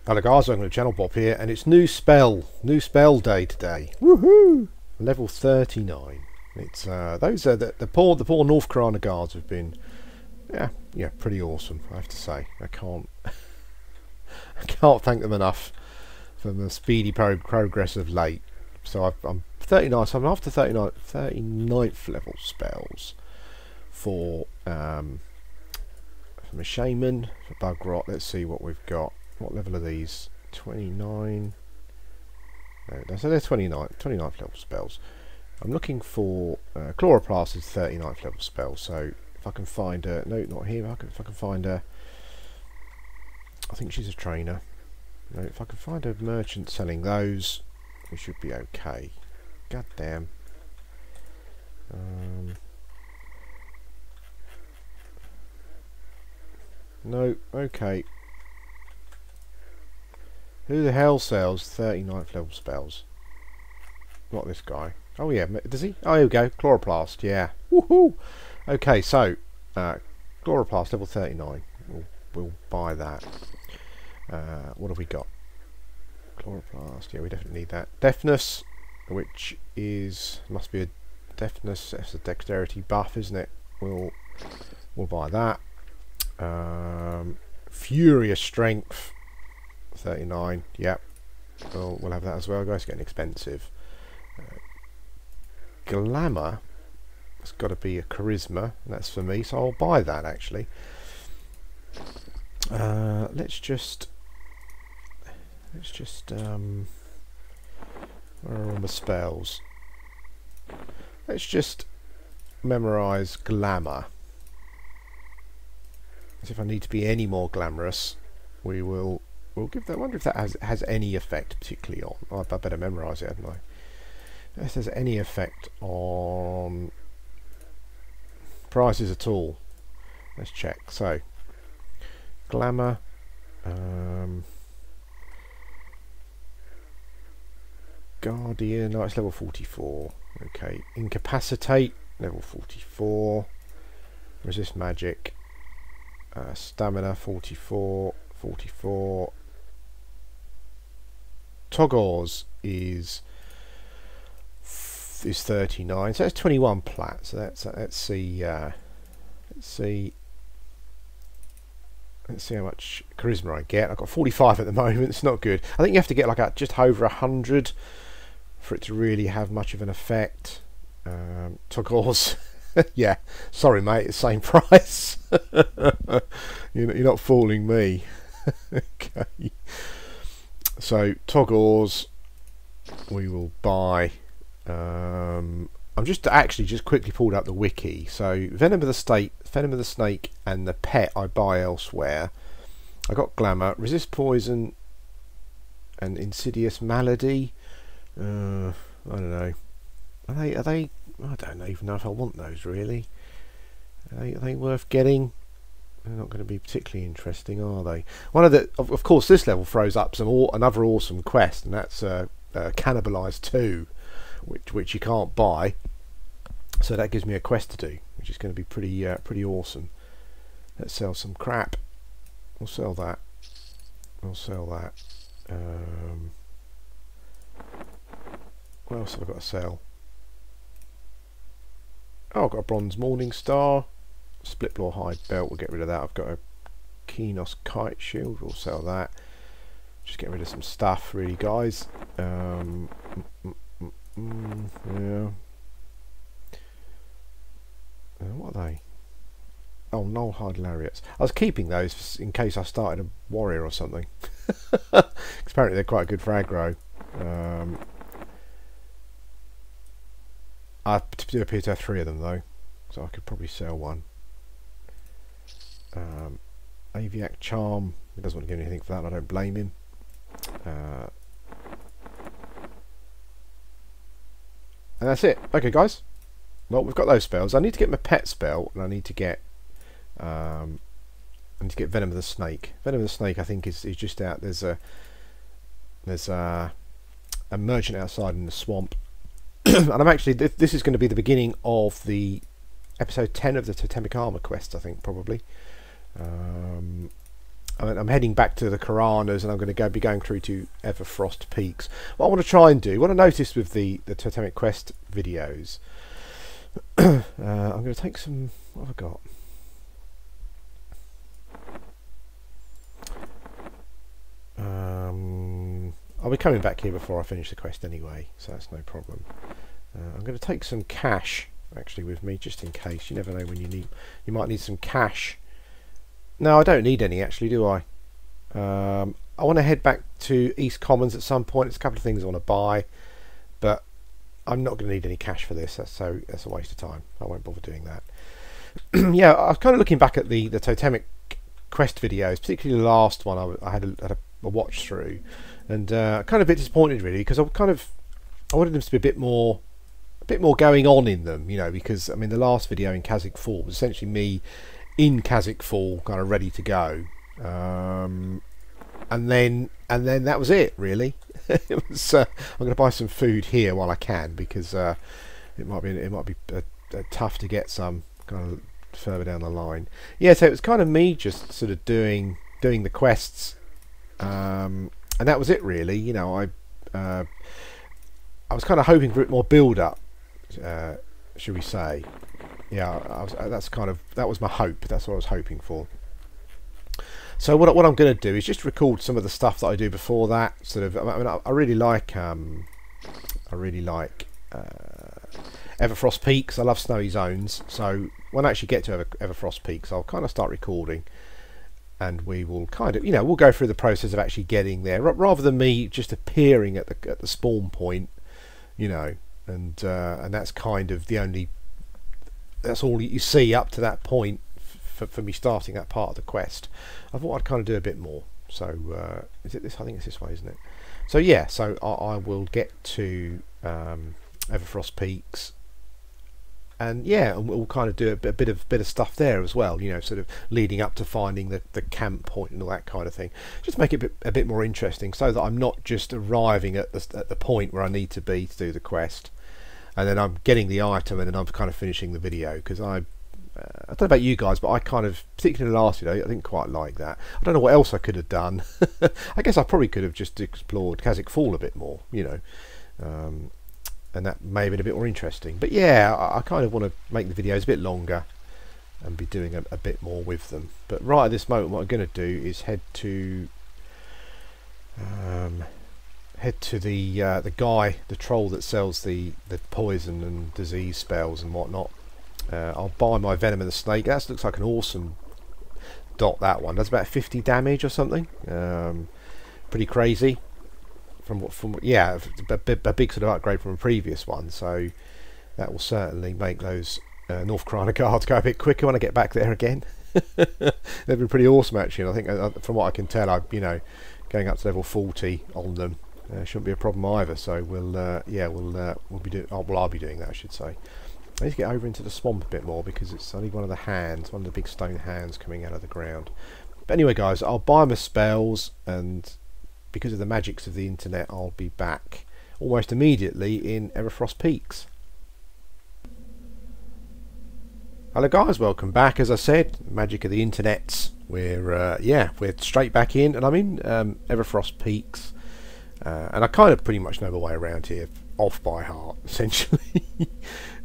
Hello guys, I'm going to channel Bob here, and it's new spell day today. Woohoo! Level 39. It's those are the poor North Carolina guards have been yeah pretty awesome, I have to say. I can't thank them enough for the speedy progress of late. So I'm 39, so I'm after 39th level spells for from a shaman, for bug rot. Let's see what we've got. What level are these? 29. No, so they're 29th level spells. I'm looking for Chloroplast is 39th level spell. So if I can find her, no, not here. If I can find her, I think she's a trainer. No, if I can find a merchant selling those, we should be okay. God damn. No, okay. Who the hell sells 39th level spells? Not this guy. Oh yeah, does he? Oh, here we go. Chloroplast, yeah. Woohoo! Okay, so Chloroplast level 39. We'll buy that. What have we got? Chloroplast, yeah, we definitely need that. Deafness, which must be a deafness. That's a dexterity buff, isn't it? We'll buy that. Furious strength. 39, yep. We'll have that as well, guys. It's getting expensive. Glamour, it's got to be a charisma, and that's for me, so I'll buy that actually. Let's just where are all my spells? Let's just memorize glamour. As if I need to be any more glamorous, we'll give that. I wonder if that has any effect particularly on. Oh, I better memorise it, hadn't I? If there's any effect on prices at all. Let's check. So, glamour. Guardian. No, it's level 44. Okay. Incapacitate. Level 44. Resist magic. Stamina 44. 44. Toggles is 39, so that's 21 plat. So let's see how much charisma I get. I've got 45 at the moment. It's not good. I think you have to get like just over 100 for it to really have much of an effect. Toggles, yeah. Sorry, mate. It's the same price. You're not fooling me. Okay. So toggles we will buy. I'm just quickly pulled up the wiki. So venom of the snake and the pet I buy elsewhere. I got glamour, resist poison and insidious malady. I don't know. Are they I don't even know if I want those really. Are they worth getting? They're not going to be particularly interesting, are they? One of the, of course, this level throws up another awesome quest, and that's Cannibalise 2, which you can't buy. So that gives me a quest to do, which is going to be pretty awesome. Let's sell some crap. We'll sell that. We'll sell that. What else have I got to sell? Oh, I've got a bronze morning star. Split blow hide belt, we'll get rid of that. I've got a Kenos kite shield, we'll sell that. Just get rid of some stuff really, guys. Yeah. What are they? Oh, null hide lariats. I was keeping those in case I started a warrior or something. Apparently they're quite good for aggro. I do appear to have 3 of them though, so I could probably sell one. Aviac charm, he doesn't want to give anything for that, and I don't blame him. And that's it. Okay guys, well, we've got those spells. I need to get my pet spell, and I need to get venom of the snake. Venom of the snake I think is just out. There's a merchant outside in the swamp. And I'm actually, this is going to be the beginning of the episode 10 of the Totemic Armour quest, I think, probably. I'm heading back to the Karanas, and I'm going to be going through to Everfrost peaks. What I want to try and do, what I noticed with the Totemic Quest videos, I'm going to take some. What have I got? I'll be coming back here before I finish the quest anyway, so that's no problem. I'm going to take some cash actually with me, just in case. You never know when you might need some cash. No, I don't need any actually, do I? I want to head back to East Commons at some point. There's a couple of things I want to buy, but I'm not going to need any cash for this. That's a waste of time. I won't bother doing that. Yeah, I was kind of looking back at the Totemic Quest videos, particularly the last one. I had a watch through, and kind of a bit disappointed really, because I wanted them to be a bit more going on in them, you know, because I mean the last video in Kazakh Fall was essentially me in Kazakh Fall, kind of ready to go, and then that was it really. It was, I'm going to buy some food here while I can, because it might be tough to get some kind of further down the line. Yeah, so it was kind of me just sort of doing the quests, and that was it really. You know, I was kind of hoping for a bit more build up, should we say. Yeah, that was my hope. That's what I was hoping for. So what I'm going to do is just record some of the stuff that I do before that. Sort of, I mean, I really like Everfrost peaks. I love snowy zones. So when I actually get to Everfrost peaks, I'll kind of start recording, and we will kind of, you know, we'll go through the process of actually getting there, rather than me just appearing at the spawn point, you know, and that's kind of that's all you see up to that point for me starting that part of the quest. I thought I'd kind of do a bit more. So is it this? I think it's this way, isn't it? So yeah, so I will get to Everfrost peaks, and yeah, and we'll kind of do a bit of stuff there as well, you know, sort of leading up to finding the camp point and all that kind of thing, just to make it a bit more interesting, so that I'm not just arriving at the point where I need to be to do the quest, and then I'm getting the item, and then I'm kind of finishing the video. Because I don't know about you guys, but I kind of, particularly the last video, I didn't quite like that. I don't know what else I could have done. I guess I probably could have just explored Kazakh Fall a bit more, you know, and that may have been a bit more interesting. But yeah, I kind of want to make the videos a bit longer and be doing a bit more with them. But right at this moment, what I'm going to do is head to the troll that sells the poison and disease spells and whatnot. I'll buy my venom of the snake. That looks like an awesome dot. That one does about 50 damage or something. Pretty crazy. Yeah, a big sort of upgrade from a previous one. So that will certainly make those North Karana guards go a bit quicker when I get back there again. They've been pretty awesome actually. And I think from what I can tell, you know, going up to level 40 on them shouldn't be a problem either. So we'll be doing. Oh, well, I'll be doing that, I should say. I need to get over into the swamp a bit more, because it's only one of the big stone hands coming out of the ground. But anyway guys, I'll buy my spells, and because of the magics of the internet, I'll be back almost immediately in Everfrost Peaks. Hello guys, welcome back. As I said, magic of the internets. We're straight back in, and I'm in Everfrost Peaks, and I kind of pretty much know my way around here off by heart, essentially.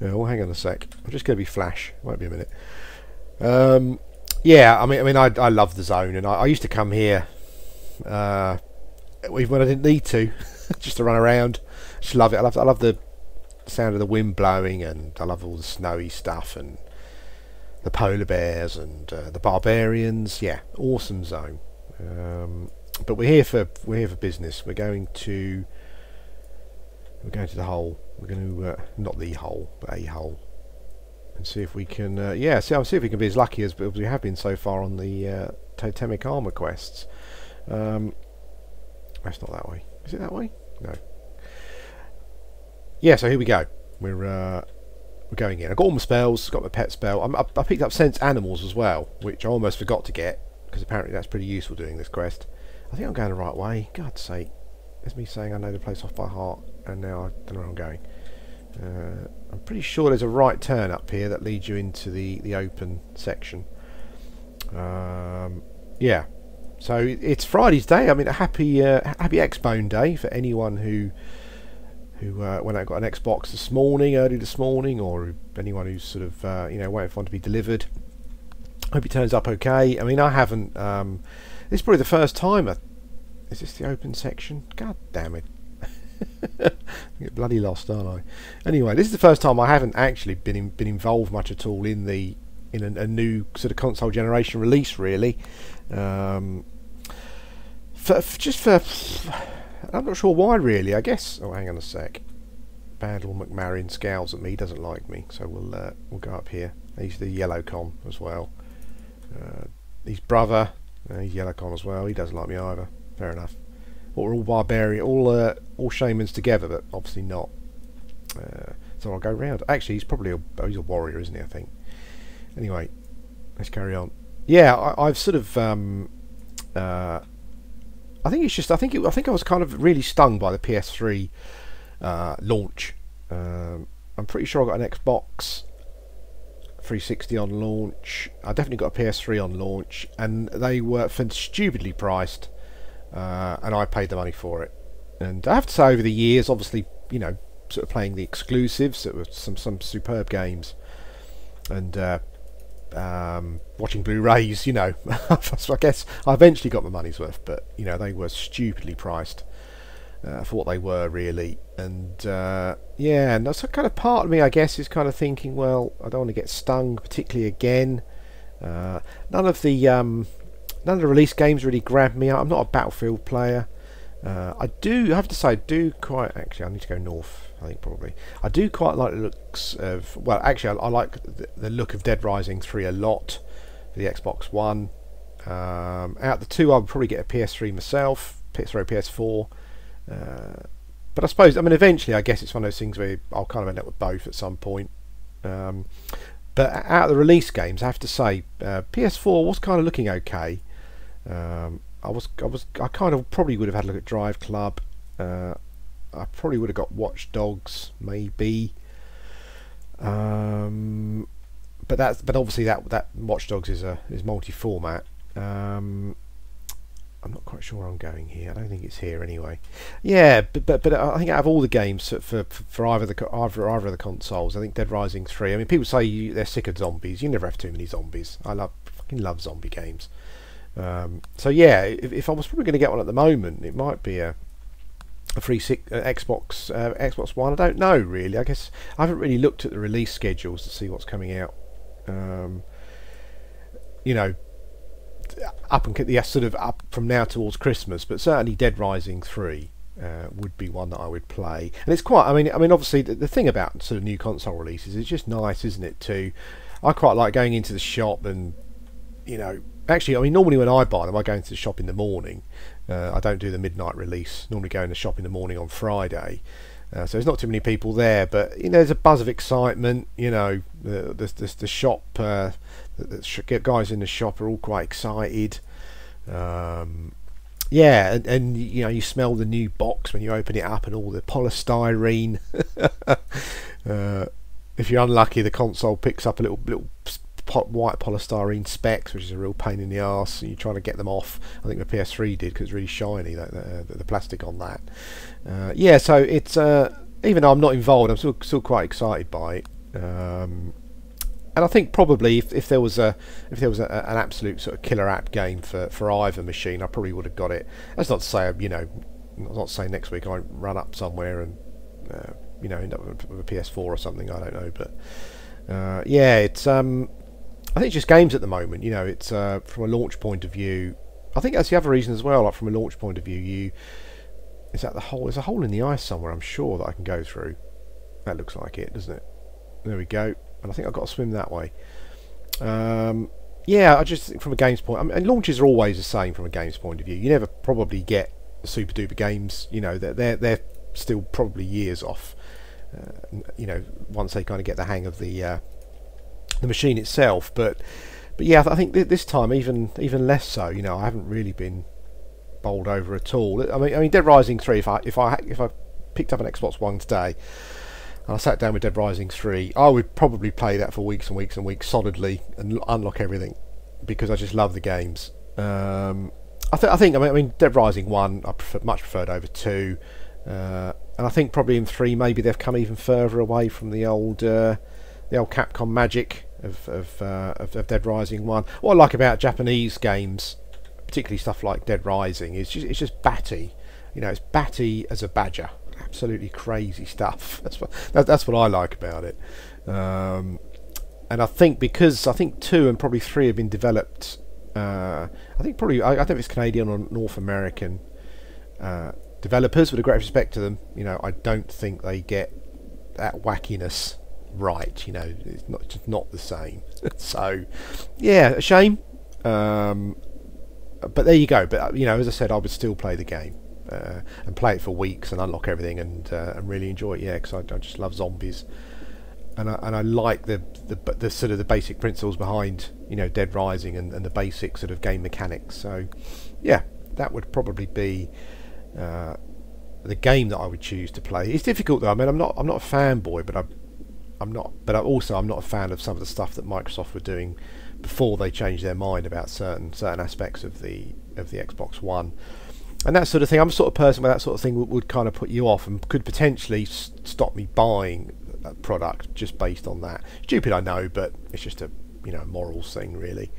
Oh, hang on a sec. I'm just going to be flash. Won't be a minute. Yeah, I mean, I love the zone, and I used to come here even when I didn't need to, just to run around. Just love it. I love the sound of the wind blowing, and I love all the snowy stuff, and the polar bears, and the barbarians. Yeah, awesome zone. But we're here for business. We're going to the hole. We're going to not the hole, but a hole, and see if we can. See if we can be as lucky as we have been so far on the Totemic Armour quests. That's not that way. Is it that way? No. Yeah. So here we go. We're going in. I got all my spells. Got my pet spell. I picked up sense animals as well, which I almost forgot to get, because apparently that's pretty useful doing this quest. I think I'm going the right way. God's sake. There's me saying I know the place off by heart, and now I don't know where I'm going. I'm pretty sure there's a right turn up here that leads you into the open section. Yeah, So it's Friday's day. I mean, a happy Xbone day for anyone who went out and got an Xbox this morning, early this morning, or anyone who's sort of waiting for one to be delivered. Hope it turns up okay. I mean, I haven't. This is probably the first time. Is this the open section? God damn it! I get bloody lost, aren't I? Anyway, this is the first time I haven't actually been involved much at all in a new sort of console generation release, really. I'm not sure why, really. I guess. Oh, hang on a sec. Bandle McMarrin scowls at me. He doesn't like me, so we'll go up here. He's the yellow con as well. His brother, he's yellow con as well. He doesn't like me either. Fair enough. Well, we're all barbarian, all shamans together, but obviously not. So I'll go round. Actually, he's probably he's a warrior, isn't he? I think. Anyway, let's carry on. Yeah, I've sort of. I think it's just. I think I was kind of really stung by the PS3 launch. I'm pretty sure I got an Xbox 360 on launch. I definitely got a PS3 on launch, and they were stupidly priced, and I paid the money for it. And I have to say, over the years, obviously, sort of playing the exclusives, it was some superb games, and watching Blu-rays, so I guess I eventually got my money's worth, but they were stupidly priced for what they were, really. And yeah, and that's kind of part of me, I guess, is kind of thinking, well, I don't want to get stung particularly again. None of the release games really grabbed me. I'm not a Battlefield player. I have to say, I do quite, actually, I need to go north, I think, probably. I do quite like the looks of, well, actually, I like the look of Dead Rising 3 a lot for the Xbox One. Out of the two, I would probably get a PS3 myself, PS4. But I suppose, I mean, eventually, I guess it's one of those things where I'll kind of end up with both at some point. But out of the release games, I have to say, PS4 was kind of looking okay. I kind of probably would have had a look at Drive Club. I probably would have got Watch Dogs, maybe. But obviously that Watch Dogs is multi-format. I'm not quite sure where I'm going here. I don't think it's here anyway. Yeah, but I think out of all the games for either of the consoles, I think Dead Rising 3. I mean, people say they're sick of zombies. You never have too many zombies. I fucking love zombie games. So yeah, if I was probably going to get one at the moment, it might be a Xbox One. I don't know, really. I guess I haven't really looked at the release schedules to see what's coming out. Sort of up from now towards Christmas, but certainly Dead Rising 3 would be one that I would play. And it's quite, I mean obviously the thing about sort of new console releases, it's just nice, isn't it, I quite like going into the shop and, actually, I mean, normally when I buy them, I go into the shop in the morning. I don't do the midnight release. Normally go in the shop in the morning on Friday. So there's not too many people there, but there's a buzz of excitement. The shop, the guys in the shop are all quite excited. Yeah, and you smell the new box when you open it up, and all the polystyrene. If you're unlucky, the console picks up a little white polystyrene specks, which is a real pain in the arse. You're trying to get them off. I think the PS3 did, because it's really shiny, the plastic on that. Yeah, so it's even though I'm not involved, I'm still quite excited by it. And I think probably if there was an absolute sort of killer app game for either machine, I probably would have got it. That's not to say I'm not saying next week I run up somewhere and end up with a PS4 or something. I don't know, but yeah, it's I think it's just games at the moment. It's from a launch point of view. I think that's the other reason as well. Like from a launch point of view, there's a hole in the ice somewhere, I'm sure, that I can go through. That looks like it, doesn't it? There we go. And I think I've got to swim that way. Yeah, I just think from a games point, and launches are always the same from a games point of view. You never probably get the super duper games. They're still probably years off. Once they kind of get the hang of the machine itself, but yeah, I think this time even less so. I haven't really been bowled over at all. I mean, Dead Rising 3. If I picked up an Xbox One today and I sat down with Dead Rising 3, I would probably play that for weeks and weeks and weeks solidly and unlock everything, because I just love the games. I mean, Dead Rising 1 I much preferred over 2, and I think probably in 3 maybe they've come even further away from the old Capcom magic of Dead Rising 1. What I like about Japanese games, particularly stuff like Dead Rising, is it's just batty. You know, it's batty as a badger. Absolutely crazy stuff. That's what I like about it. And I think because 2 and probably 3 have been developed, I don't know if it's Canadian or North American developers, with a great respect to them. You know, I don't think they get that wackiness right. You know, it's just not the same. So, yeah, a shame. But there you go. But you know, as I said, I would still play the game and play it for weeks and unlock everything and really enjoy it. Yeah, because I just love zombies, and I like the sort of the basic principles behind, you know, Dead Rising and the basic sort of game mechanics. So, yeah, that would probably be the game that I would choose to play. It's difficult though. I mean, I'm not a fanboy, but I'm not a fan of some of the stuff that Microsoft were doing before they changed their mind about certain aspects of the Xbox One and that sort of thing. I'm the sort of person where that sort of thing would kind of put you off and could potentially stop me buying a product just based on that. Stupid, I know, but it's just a, you know, morals thing really.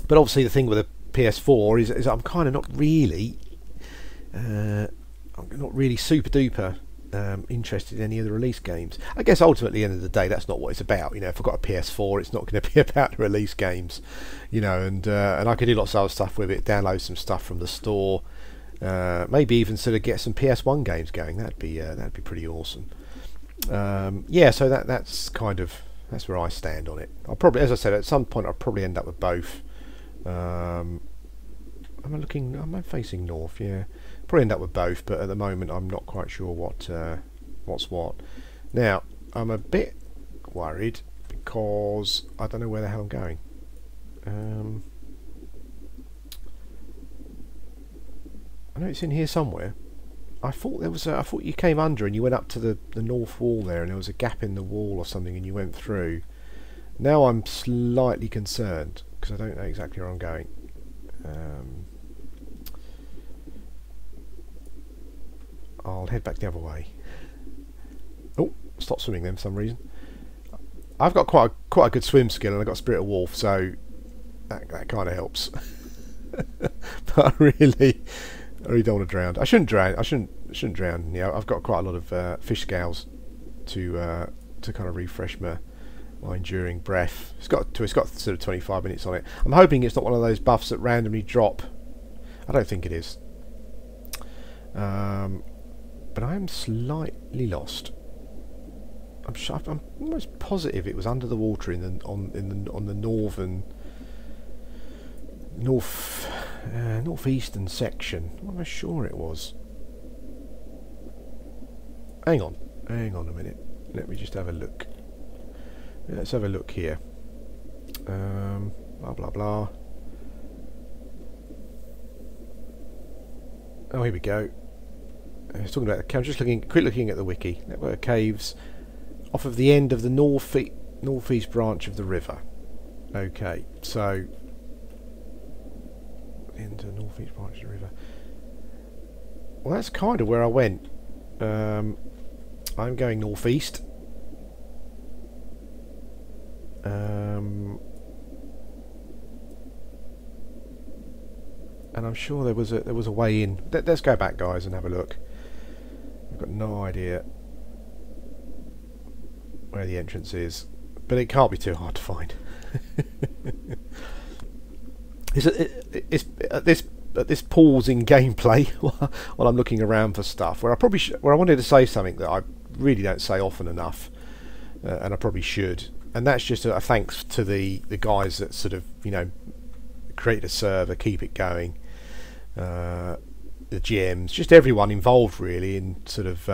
But obviously the thing with the PS4 is I'm kind of not really super duper interested in any of the release games. I guess ultimately, at the end of the day, that's not what it's about. You know, if I've got a PS4, it's not going to be about release games. You know, and I could do lots of other stuff with it. Download some stuff from the store, maybe even sort of get some PS1 games going. That'd be pretty awesome. Yeah, so that's where I stand on it. I'll probably, as I said, at some point I'll probably end up with both. Am I facing north? Yeah. Probably end up with both, but at the moment I'm not quite sure what's what. Now, I'm a bit worried because I don't know where the hell I'm going. I know it's in here somewhere. I thought you came under and you went up to the north wall there, and there was a gap in the wall or something, and you went through. Now I'm slightly concerned because I don't know exactly where I'm going. I'll head back the other way. Oh, stop swimming then for some reason. I've got quite a good swim skill, and I've got Spirit of Wolf, so that kind of helps. But I really don't want to drown. I shouldn't drown. I shouldn't drown. You know, I've got quite a lot of fish scales to kind of refresh my enduring breath. It's got sort of 25 minutes on it. I'm hoping it's not one of those buffs that randomly drop. I don't think it is. But I am slightly lost. I'm almost positive it was under the water on the northeastern section. I'm almost sure it was. Hang on a minute. Let me just have a look. Let's have a look here. Blah blah blah. Oh, here we go. I was talking about. I'm just quick looking at the wiki. Network of caves off of the end of the northeast branch of the river. Okay, so into the northeast branch of the river. Well, that's kind of where I went. I'm going northeast. And I'm sure there was a way in. Let's go back, guys, and have a look. I've got no idea where the entrance is, but it can't be too hard to find. It's at this pause in gameplay while I'm looking around for stuff where I wanted to say something that I really don't say often enough, and I probably should, and that's just a thanks to the guys that sort of, you know, create a server, keep it going, the GMs, just everyone involved really in sort of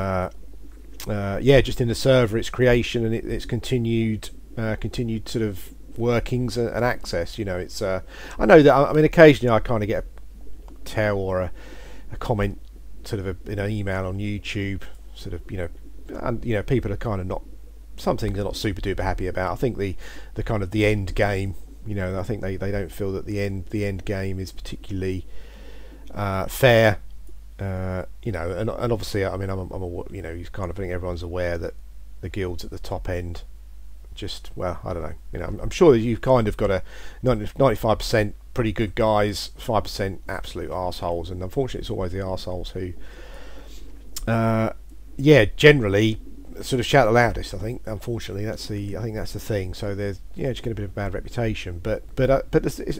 yeah, just in the server, its creation and its continued sort of workings and access. You know, it's I know that, I mean, occasionally I kind of get a tell or a comment sort of in an email on YouTube, sort of, you know, and people are kind of not, some things are not super duper happy about. I think the kind of the end game You know, I think they don't feel that the end game is particularly fair. You know, and obviously, I mean, you know, he's kind of, I think everyone's aware that the guilds at the top end just, well, I don't know. You know, I'm sure that you've kind of got a 95% pretty good guys, 5% absolute arseholes, and unfortunately, it's always the arseholes who, yeah, generally sort of shout the loudest. I think, unfortunately, I think that's the thing. So there's, yeah, just getting a bit of a bad reputation. But I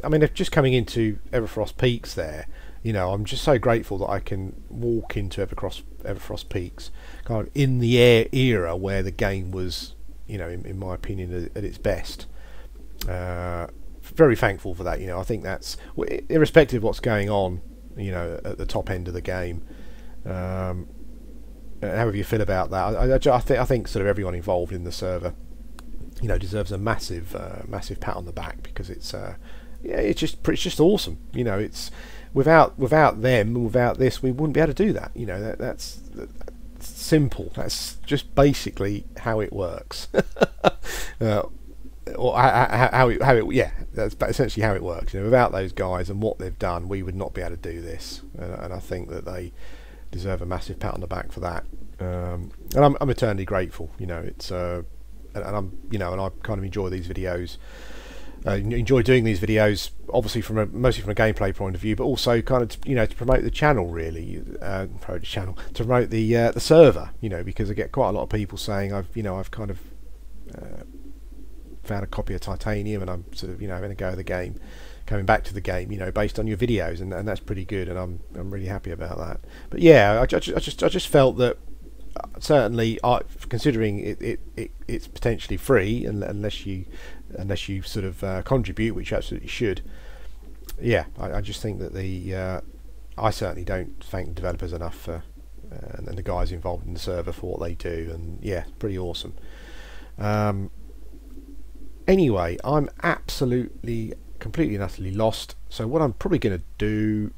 mean, just coming into Everfrost Peaks there, you know, I'm just so grateful that I can walk into Everfrost Peaks, kind of in the era where the game was, you know, in my opinion, at its best. Very thankful for that. You know, I think that's, irrespective of what's going on, you know, at the top end of the game. However you feel about that, I think sort of everyone involved in the server, you know, deserves a massive pat on the back, because it's yeah, it's just awesome. You know, it's without them, without this, we wouldn't be able to do that. You know, that's simple. That's just basically how it works. Or how it, yeah, that's essentially how it works. You know, without those guys and what they've done, we would not be able to do this. And I think that they deserve a massive pat on the back for that. And I'm eternally grateful. You know, it's and I'm, you know, and I kind of enjoy these videos. Enjoy doing these videos, obviously mostly from a gameplay point of view, but also kind of, you know, to promote the channel, really, to promote the server, you know, because I get quite a lot of people saying I've kind of found a copy of Titanium, and I'm sort of, you know, having a go at the game, coming back to the game, you know, based on your videos, and that's pretty good, and I'm really happy about that. But yeah, I just felt that certainly, considering it's potentially free, unless you sort of contribute, which you absolutely should. Yeah, I just think that I certainly don't thank the developers enough for, and the guys involved in the server for what they do, and yeah, pretty awesome. Anyway, I'm absolutely, completely and utterly lost. So what I'm probably going to do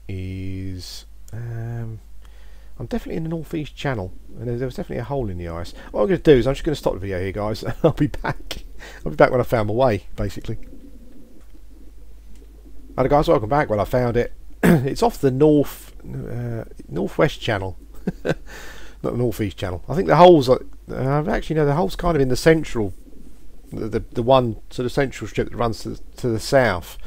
is, I'm definitely in the northeast channel, and there was definitely a hole in the ice. What I'm going to do is I'm just going to stop the video here, guys. I'll be back. I'll be back when I found my way, basically. Hello guys, welcome back. Well, I found it. It's off the northwest channel, not the northeast channel. I think the holes are actually, no, the hole's kind of in the central, the one sort of central strip that runs to the south.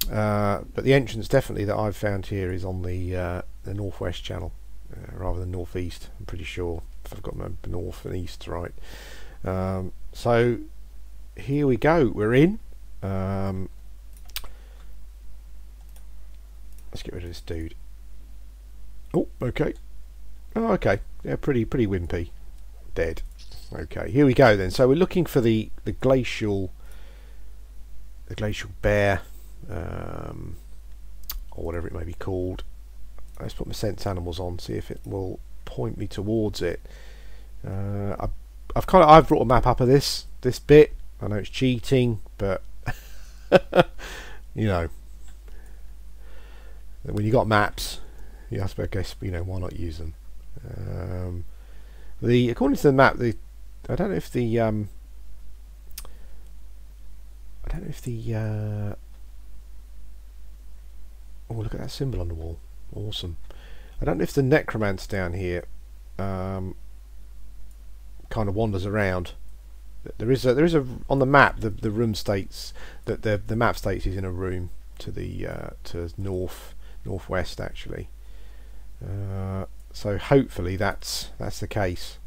But the entrance definitely that I've found here is on the northwest channel, rather than northeast. I'm pretty sure, if I've got my north and east right. So here we go. We're in. Let's get rid of this dude. Oh, okay. Oh, okay. Yeah, pretty wimpy. Dead. Okay, here we go then. So we're looking for the glacial bear, or whatever it may be called. Let's put my sense animals on, see if it will point me towards it. I've brought a map up of this bit. I know it's cheating, but you know, when you got maps, you have to, I guess, you know, why not use them? According to the map, I don't know if the oh, look at that symbol on the wall. Awesome. I don't know if the necromancer down here kind of wanders around. There is a on the map, the room states that the map states he's in a room to the to northwest actually. So hopefully that's the case.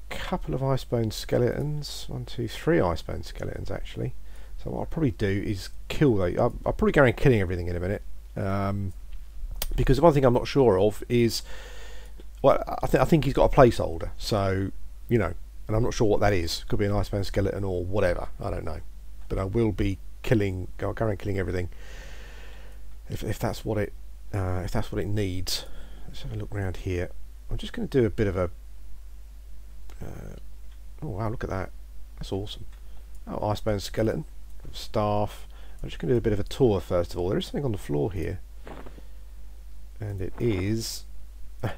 Couple of icebone skeletons, 1, 2, 3 icebone skeletons actually. So what I'll probably do is kill those. I'll probably go around killing everything in a minute, because the one thing I'm not sure of is, well, I think he's got a placeholder, so you know, and I'm not sure what that is. Could be an icebone skeleton or whatever, I don't know, but I will be go around killing everything if that's what it needs. Let's have a look around here. I'm just going to do a bit of a oh wow, look at that, that's awesome. Oh, icebone skeleton, staff. I'm just going to do a bit of a tour first of all. There is something on the floor here, and it is a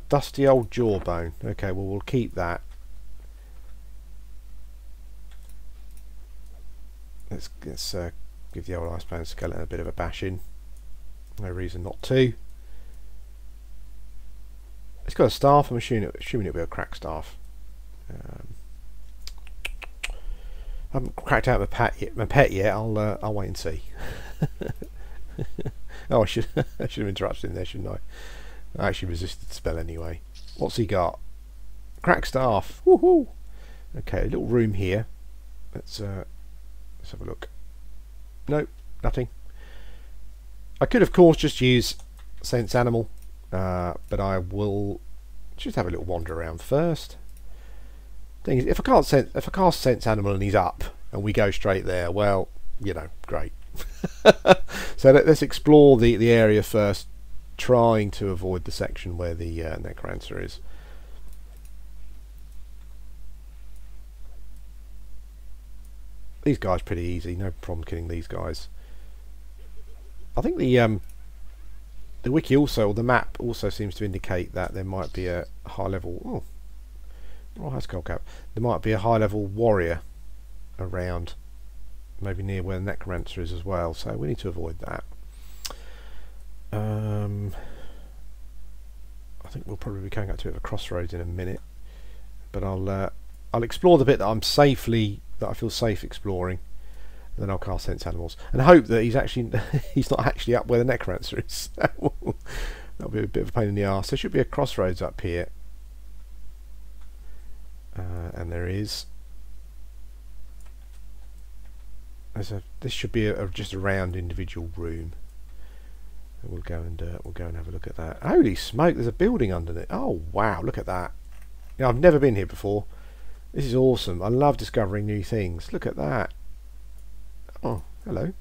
dusty old jawbone. Okay, well, we'll keep that. Let's give the old Icebound skeleton a bit of a bashing. No reason not to. It's got a staff. I'm assuming it'll be a crack staff. I haven't cracked out my pet yet. I'll wait and see. Oh, I should have interrupted him there, shouldn't I? I actually resisted the spell anyway. What's he got? Crack staff. Woohoo! Okay, a little room here. Let's have a look. Nope, nothing. I could, of course, just use Sense Animal, but I will just have a little wander around first. Thing is, if I cast Sense Animal and he's up and we go straight there, well, you know, great. So let's explore the area first, trying to avoid the section where the Necromancer is. These guys pretty easy, no problem killing these guys. I think the wiki also, or the map also seems to indicate that there might be a high level. Oh, that's skull cap. There might be a high level warrior around, maybe near where the Necromancer is as well. So we need to avoid that. I think we'll probably be going up to a bit of a crossroads in a minute, but I'll explore the bit that I feel safe exploring. And then I'll cast Sense Animals and hope that he's not actually up where the Necromancer is. That'll be a bit of a pain in the arse. There should be a crossroads up here, and there is. This should be just a round individual room. We'll go and have a look at that. Holy smoke! There's a building underneath. Oh wow! Look at that. You know, I've never been here before. This is awesome. I love discovering new things. Look at that. Oh, hello.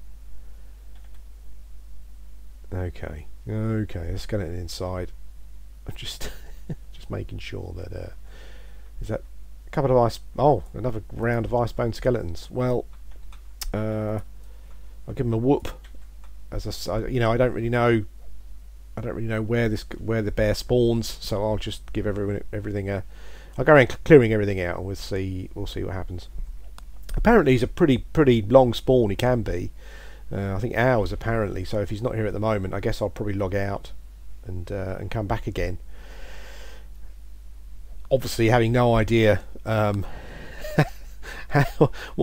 Okay, a skeleton inside. I'm just making sure that is that a couple of ice. Oh, another round of Icebound skeletons. Well, I'll give them a whoop. As I don't really know where the bear spawns, so I'll just give everything a. I'll go around clearing everything out, and we'll see what happens. Apparently he's a pretty long spawn. He can be. I think hours apparently. So if he's not here at the moment, I guess I'll probably log out and come back again. Obviously, having no idea what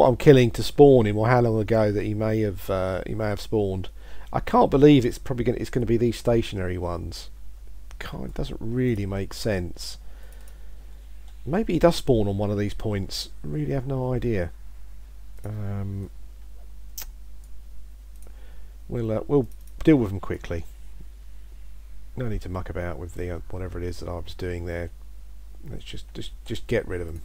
I'm killing to spawn him, or how long ago that he may have spawned. I can't believe it's going to be these stationary ones. It doesn't really make sense. Maybe he does spawn on one of these points. I really have no idea. We'll deal with them quickly. No need to muck about with the whatever it is that I was doing there. Let's just get rid of them.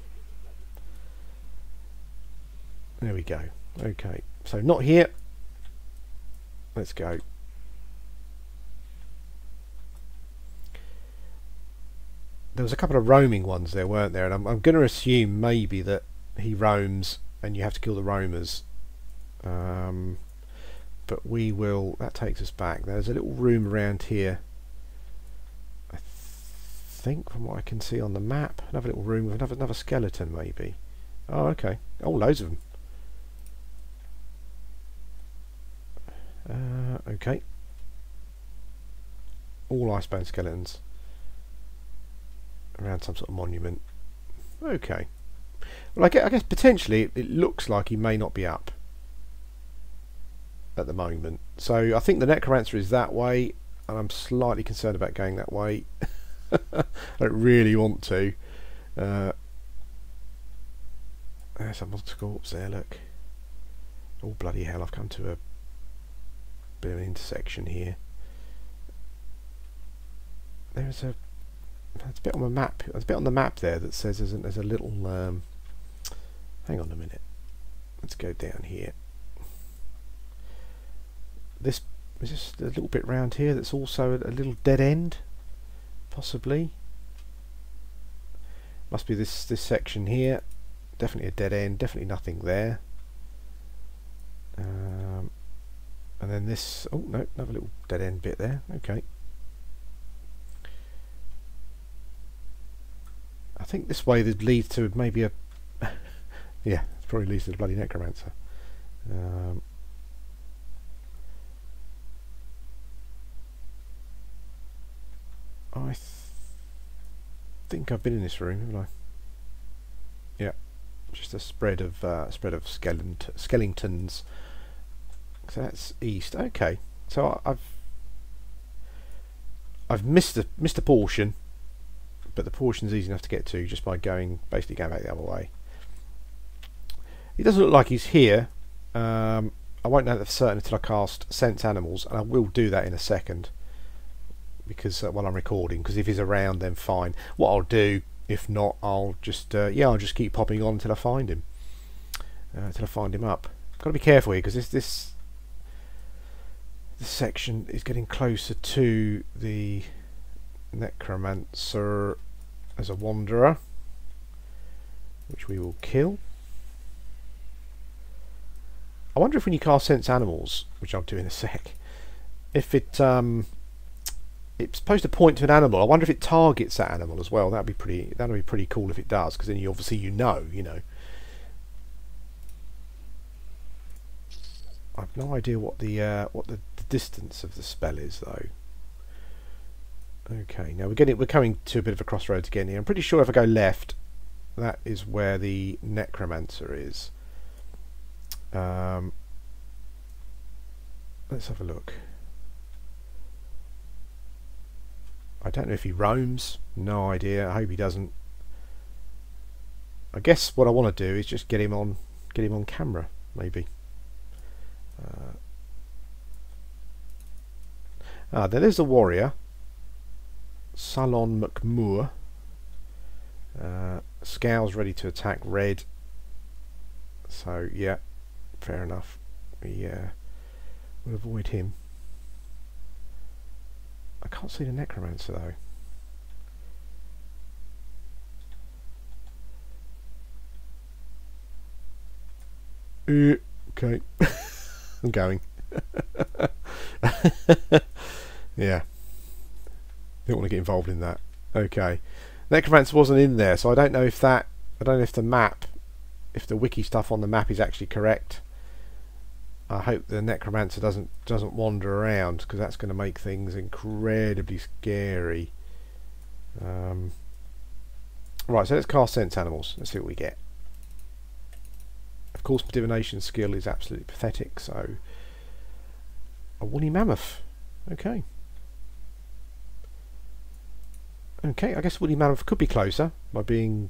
There we go. Okay, so not here. Let's go. There was a couple of roaming ones there, weren't there? And I'm going to assume maybe that he roams and you have to kill the roamers. But we will. That takes us back. There's a little room around here. I think, from what I can see on the map, another little room with another skeleton, maybe. Oh, okay. Oh, loads of them. Okay. All Icebound skeletons around some sort of monument. Okay. Well, I guess potentially it looks like he may not be up at the moment. So I think the Necromancer is that way, and I'm slightly concerned about going that way. I don't really want to. There's someone's corpse there, look. Oh bloody hell, I've come to a bit of an intersection here. There's a bit on the map. There's a bit on the map there that says there's a little. Hang on a minute. Let's go down here. This is just a little bit round here. That's also a little dead end, possibly. Must be this section here. Definitely a dead end. Definitely nothing there. And then this. Oh no, another little dead end bit there. Okay. I think this way that leads to maybe a. Yeah, it probably leads to the bloody Necromancer. I think I've been in this room, haven't I? Yeah, just a spread of skeletons. So that's east. Okay, so I've missed a portion, but the portion's easy enough to get to just by basically going back the other way. It doesn't look like he's here. I won't know that for certain until I cast Sense Animals, and I will do that in a second, because while I'm recording, because if he's around then fine. What I'll do, if not, I'll just I'll just keep popping on until I find him, up. Got to be careful here, because this section is getting closer to the Necromancer as a wanderer, which we will kill. I wonder if when you cast Sense Animals, which I'll do in a sec, if it's supposed to point to an animal, I wonder if it targets that animal as well. That'd be pretty cool if it does, because then you obviously you know. I've no idea what the distance of the spell is though. Okay, now we're coming to a bit of a crossroads again here. I'm pretty sure if I go left, that is where the Necromancer is. Let's have a look. I don't know if he roams. No idea. I hope he doesn't. I guess what I want to do is just get him on camera, maybe. There's the warrior, Salon McMoor. Scowl's ready to attack red. So yeah, fair enough. We'll avoid him. I can't see the Necromancer though. Okay. I'm going. Yeah. Don't want to get involved in that. Okay. Necromancer wasn't in there, so I don't know if the map, if the wiki stuff on the map is actually correct. I hope the Necromancer doesn't wander around, because that's going to make things incredibly scary. Right, so let's cast Sense Animals. Let's see what we get. Of course, my divination skill is absolutely pathetic, so a woolly mammoth. Okay. Okay, I guess woolly mammoth could be closer by being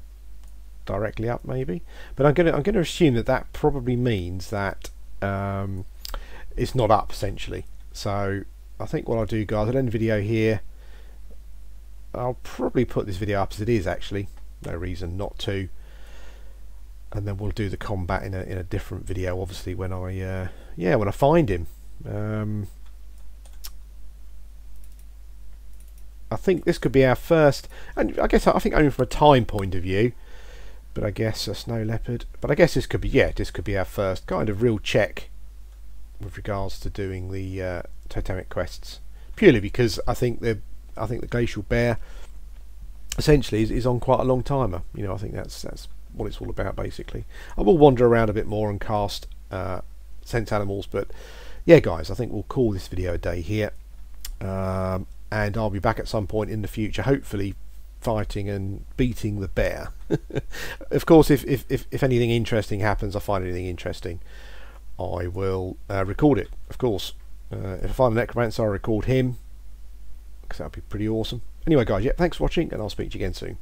directly up, maybe. But I'm gonna assume that probably means that it's not up, essentially. So I think what I'll do, guys, I'll end the video here. I'll probably put this video up as it is, actually. No reason not to. And then we'll do the combat in a different video, obviously, when I find him. I think this could be our first, and I think only from a time point of view, but I guess a snow leopard. But I guess this could be our first kind of real check with regards to doing the totemic quests, purely because I think the glacial bear essentially is on quite a long timer. I think that's what it's all about, basically. I will wander around a bit more and cast Sense Animals, but yeah, guys, I think we'll call this video a day here, and I'll be back at some point in the future, hopefully fighting and beating the bear. Of course, if anything interesting happens, I find anything interesting, I will record it, of course. If I find a Necromancer, I'll record him, because that would be pretty awesome. Anyway, guys, yeah, thanks for watching, and I'll speak to you again soon.